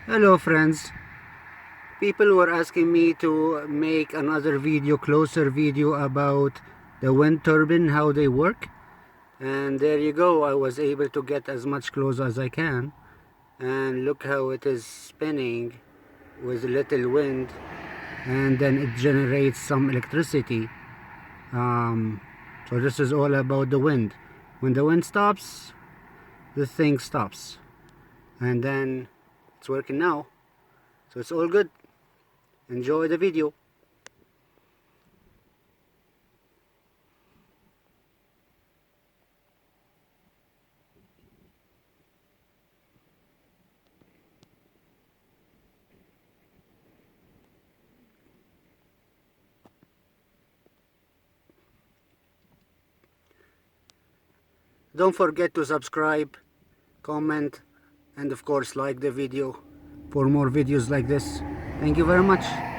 Hello friends, people were asking me to make another video, closer video about the wind turbine, how they work, and there you go. I was able to get as much close as I can, and look how it is spinning with little wind, and then it generates some electricity. So this is all about the wind. When the wind stops, the thing stops, and then it's working now, so it's all good. Enjoy the video. Don't forget to subscribe, comment, and of course like the video for more videos like this. Thank you very much.